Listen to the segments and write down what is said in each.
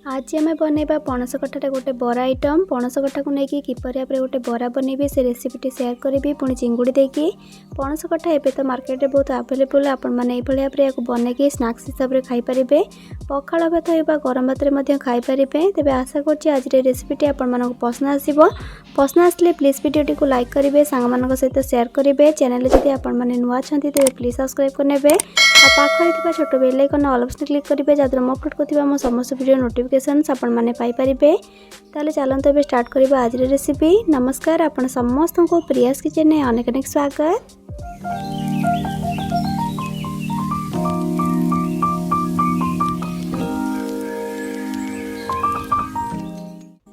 आज आम बनइबा पणस कठार गोटे बरा आइटम। पणस कठा को लेकिन किपर भाव गोटे बरा बनइबी से रेसिपीटी सेयार करी। पुणी चिंगुड़ी देकी पणस कठा एबे तो मार्केट में बहुत आवेलेबल। आपण मैंने भाव बनईकि स्नाक्स हिसाब से खाईपारे। पखाड़ भात या गरम भात खाईपारे। तेज आशा कर आज रेसिपीटी आपण पसंद आसो। पसंद आसले प्लीज वीडियोटी को लाइक करेंगे, सांग सहित सेयार करेंगे। चैनल जब आपण मैंने नुआ अच्छा तेज प्लीज सब्सक्राइब करने। पाखे छोट bell icon all option click करेंगे जहाँ मैं अपलोड करथिबा मो समस्त वीडियो नोटिफिकेशंस आपण माने पाई परिबे। ताले चलंतु एबे स्टार्ट करिबा आज रेसिपी। नमस्कार, आपण समस्त को प्रियास किचन में अनेक अनेक स्वागत।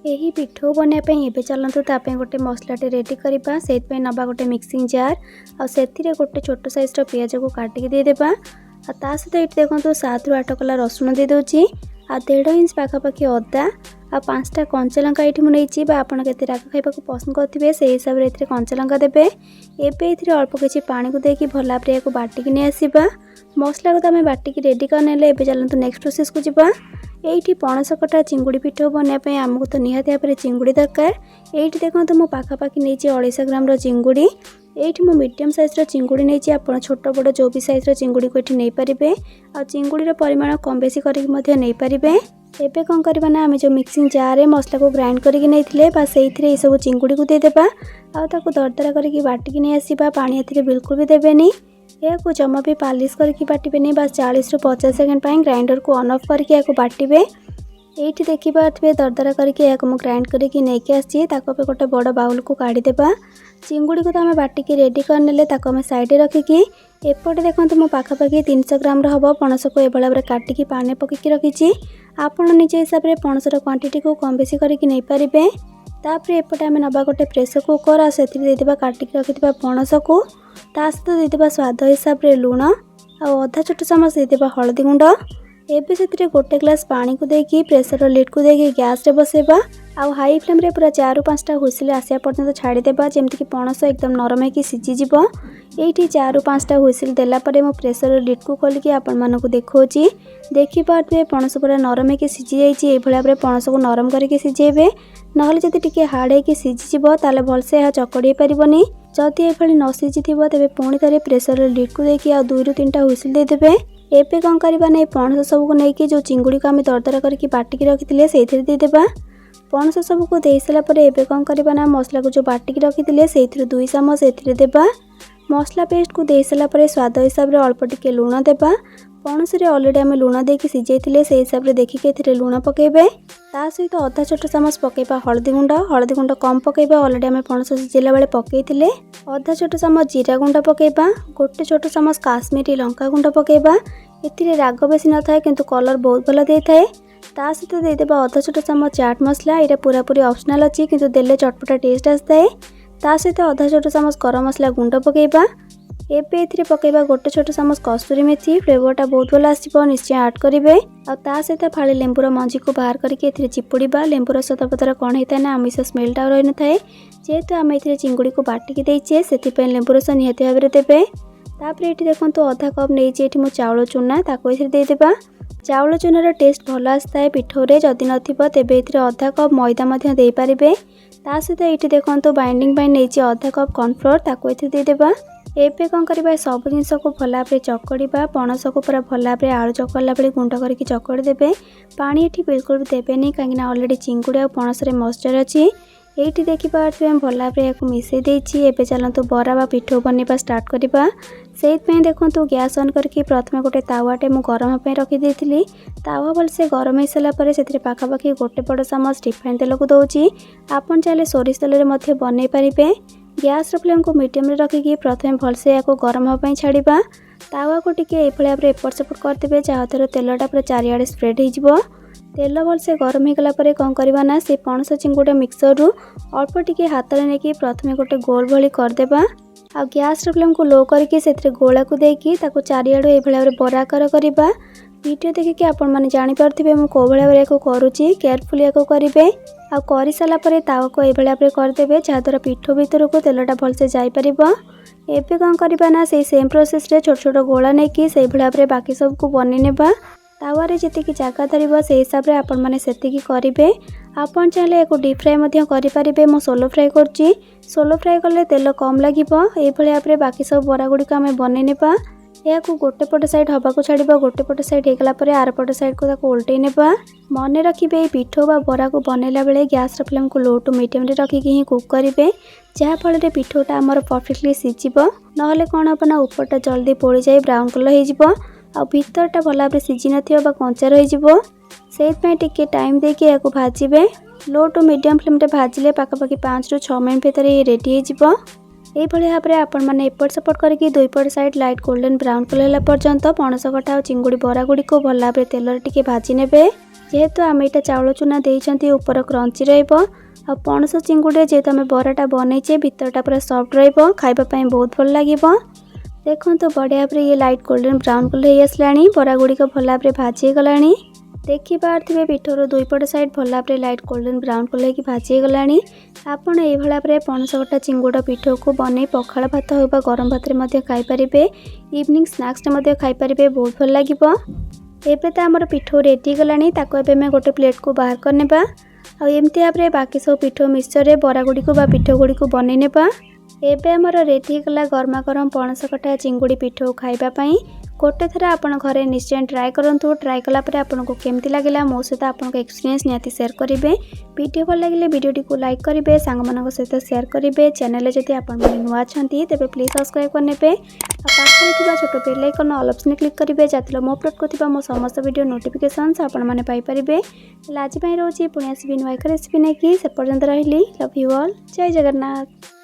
यही पिठो बनवाई एवं चलतु ताप गोटे मसलाटे रेडी करवा। से नवा गोटे मिक्सिंग जार आउ गोटे छोट साइज पियाज को काटिक देदेबा। ता सहित ये देखो 7 ରୁ 8 कला रसुण दे दूची। 1.5 इंच पाखापाखि अदा आ 5टा कंचा लंका ये मुझे आपड़ के राग खाइबा पसंद करेंगे से हिसाब से कंचा लंका देवे। एवं अल्प किसी पानी को देकी भल भाव को बाटिक नहीं आसवा। मसला को आम बाटिक रेडी करने चलते नेक्स्ट प्रोसेस को जीवा। ये पणस कटा चिंगुड़ी पिठो बनवाई आमको तो निहाती भाव चिंगुड़ी दरकार। ये देखो तो मुझे पाखापाखि नहीं 250 ग्राम चिंगुड़ी। ये मो मीडियम साइज चिंगुड़ी नहीं आप छोट बड़ जो भी साइज चिंगुड़ी को ये नहीं पारे। आ चिंगुड़ी परिमाण कम बेसी करके पारे। एबे कौन करवा ना आम जो मिक्सिंग जार मसला को ग्राइंड करके नहीं बस से सब चिंगुड़ी को देदेबा। आउ दरदरा करके बाटिक नहीं आसवा। पानी ए बिल्कुल भी देवेनि। या जमा भी पालिश करके बाटे बस 40 ରୁ 50 सेकेंड ग्राइंडर को ऑन ऑफ करके बाटे। ये देखिए दरदरा करके ग्राइंड करके नहीं आसी गोटे बड़ बाउल को काढ़ीदेबा। चिंगुड़ी को तो आम बाटिक रेडी करने आम साइड रखिकी एपटे देखो मो पाखापाखि 300 ग्राम हम पणस को एभली भाव काटिकी पानी पकईकी रखी। आपण निज हिसाब से पणसर क्वांटिटी को कम बेसी करके नहीं पारे। तापर एपटे आम नवा गोटे प्रेसर कुकर आ देदेबा काटिक रखिथिबा पणस को। ता सहित देदेबा स्वाद हिसाब से लुण आ अधा छोट चामच देदेबा हलदी गुंड। एबे से गोटे ग्लास पानी को देकी प्रेसर लिड को देकी गैस रे बसेबा। आउ हाई फ्लेम रे पूरा 4 ରୁ 5टा हुइसिल आसिया पर्यंत छाड़ीदेबा जेमती कि पणस एकदम नरम होकर सीझीज। ये 4 ରୁ 5टा हुइसिल देला परे मो प्रेसर लिड को खोलिकी आपण मानकु देखौची। देखि पार्थे पणस पूरा नरम होकर सीझी जाइए। ये भाव पणस को नरम करके सीझेबे। नहले जदि टिके हार्ड होकर सीझीज ताले भलसे यह चकड़ी पारिबनी। जदि ये न सीझी तेज पुणी थे प्रेसर लिड को देकी आ 2 ରୁ 3टा हुइसिल देदेबे। एबे कौन करवा ना पणस सबको लेकिन जो चिंगुड़ी को आम दरदरा करके बाटिक रखी से देदेबा। पणस सबको दे सारापर एबे कौन करवा ना मसला को जो बाटिक रखी से 2 चामच ए देबा। मसला पेस्ट को दे सारापर स्वाद हिसाब से अल्प टिके लुण देबा। पणस रे ऑलरेडी आम लुण देकी सीझे से हिसाब से देखिए लुण पकेबे। ता सहित अधा छोट चामच पकेबा हलदी गुंड। हलदी गुंड कम पकेबा ऑलरेडी आम पणस सीझेला बेले पकईथिले। अधा छोट चामच जीरा गुंड पकेबा। गोटे छोट चामच काश्मीरी लंका गुंड पकेबा। एथिरे राग बेसी न थाए किंतु कलर बहुत भल दे थाए। ता सहित देदेबा अधा छोट चामच चाट मसला। यहाँ पूरा पूरी ऑप्शनल अच्छी किंतु देले चटपटा टेस्ट आसताए। ता सहित अधा छोट चामच गरम मसला गुंड पकेबा। एबे एथिरे पकेबा गोटे छोट चामच कस्तूरी मेथी। फ्लेवरटा बहुत भल आसिबो, निश्चय ऐड करेंगे। आ ता सहित फाड़ी लेंबूर मंजी को बाहर करके एथिरे चिपुड़ीबा। लेंबूर सतपतर कौन होता है ना आमिष स्मेलटा रही न थाए। जेहेतु आम ए चिंगुड़ी को बाटिक देचे से लेंबू रस निहाती भाव देवे। तापर ये देखो अधा कप नहीं मो चाउल चूना ताको देदेबा। चाउल चूनार टेस्ट भल आसता है पिठोरे। जदि नथिबो तेबे एथिरे अधा कप मैदा दे पारिबे। ता सहित ये देखो बाइंडिंग नहीं अधा कप कॉर्नफ्लोर ताको देदेबा। एबे कौन करवा सब जिनस को भल भाव चकड़ा। पणस को पूरा भल भाव आलू चकड़ा बेले गुंड करके चकड़ी देवे। पानी ये बिल्कुल भी देवेनि कहीं ऑलरेडी चिंगुड़ी और पणस मॉइस्चर अच्छी। ये देखिए भल भाव मिसई देती। चलतु बरा बा पिठो बनवा स्टार्ट करवा। से देखो गैस ऑन करके प्रथम गोटे तावाटे मु गरम होई रखी देथिली। तावा भलसे गरम हो सारापर से पाखापाखि गोटे बड़ चामच रिफाइन तेल को दौची। आपन चाहे सोरिष तेल में बनई पारे। गैस फ्लेम को मीडियम रे रखिकी प्रथम भलसे या गरम होई छाड़ीबा। तावा को टिके एभली भाव एपट सेपट करदे जहाँद्वारा तेलटा पूरा चारिआडे स्प्रेड हो। तेल भलसे गरम हो गला कौन करवा ना से पणस चिंगुड़ा मिक्सर रु अल्प टिके हाथ में नहीं प्रथम गोटे गोल भली करदेबा। आ गैस फ्लेम को लो करके से गोला को देकी ताको चारिआडू एभली भाव बरा करवा। वीडियो देखिए आपण मैंने जानीपारे मुझे कौ भाव को करुच्ची। केयरफुली या करेंगे। आ कर सारापर तावा को एभली भाव करदे जहाँद्वारा पिठो भीतर को तेलटा भलसे जापर। एबे कौन करवा ना से सेम प्रोसेस रे छोट छोट गोला नहीं से भाव बाकी सबको बनी नेबा। तावारे जेतिकी जगह धरिबो से हिसाब रे आपण माने सेतिकी करिवे। आपण चाहे एको डीप फ्राई मध्य करि परिबे। मो सोलो फ्राई करछि। सोलो फ्राई कले तेल कम लागिबो। ए भली आपरे बाकी सब बरा गुडी को हमें बनै नेबा। याकू गोटे पट साइड हवा को छाड़िबा। गोटे पट साइड हे गला परे आर पट साइड को ताको उल्टै नेबा। मने रखिबे पिठो बा बरा को बनैला बेले गैस र फ्लेम को लो टू मीडियम रे रखि कि ही कुक करिवे। जहा फल रे पिठोटा हमर परफेक्टली सिजिबो। नहले कोन अपना ऊपरटा जल्दी पोड़ी जाय ब्राउन कलर हे जिवो। आ भीतरटा भला भाबरे सिजि नथियो बा कंचा रहि जिवो। सेत पे टिके टाइम दे के याकू भाजिबे। लो टू मीडियम फ्लेम रे भाजिले पाखापाखि 5 रु 6 मिनिट भीतर ये रेडी हे जिवो। ए भली भाबरे आपण माने एपट सपोर्ट करके दुई पट side light golden brown colour होला पर्यंत पणस कटा और चिंगुड़ी बरा गुडी को भला भाबरे तेल रे टिके भाजी नेबे। जेहेतु आमे एटा चावल चूना देइचंती ऊपर क्रंची रहइबो। आ पणस चिंगुड़ी जेहेतु आमे बराटा बनैचे भीतरटा पूरा सॉफ्ट रहइबो। खाइबा पई बहुत भल लागिबो। देखंतु बढ़िया भाबरे ये लाइट गोल्डन ब्राउन कलर हे आसलानी। बरा गुडी को भला भाबरे भाजी गलानी। देखि पारथिबे पिठोर दुई पट साइड भला भाबरे लाइट गोल्डन ब्राउन कलर की भाजी गलानी। आपण ए भला भाबरे पणस कटा चिंगुड़ा पिठो को बनै पखाळ भात होबा गरम भात रे मध्ये खाइ परिबे। इवनिंग स्नैक्स रे मध्ये खाइ परिबे। बहुत भल लागिबो। एबे त हमर पिठो रेडी गलानी। ताको एबे मैं गोटे प्लेट को बाहर कर नेबा। आ एमती भाबरे बाकी सब पिठो मिक्सचर रे बरा गुडी को बा पिठो गुडी को बनै नेबा। एबे हमर रेडी गला गरमा गरम पणस कटा चिंगुड़ी पिठो खाइबा पई। गोटे थर आपण घरे निश्चय ट्राए करंतु। ट्राए कला परे आपनको केमती लागला मो सहित आपनको एक्सपीरियंस निहाती शेयर करिवे। वीडियो भल लागिले वीडियोटी को लाइक करिवे। सांग मानक सहित शेयर करिवे। चैनल रे जति आपण माने नुवा छंती तेबे प्लीज सब्सक्राइब करनेबे। आ पाखरे थिबा छोटो bell icon all option click करिवे जातिलो मो अपलोड करथिबा मो समस्त वीडियो नोटिफिकेशंस आपण माने पाई परिबे। लाजि पई रहउची पुणी आसीबि नुवा एक रेसिपी नै कि से पर्यंत रहिली। Love you all. जय जगन्नाथ।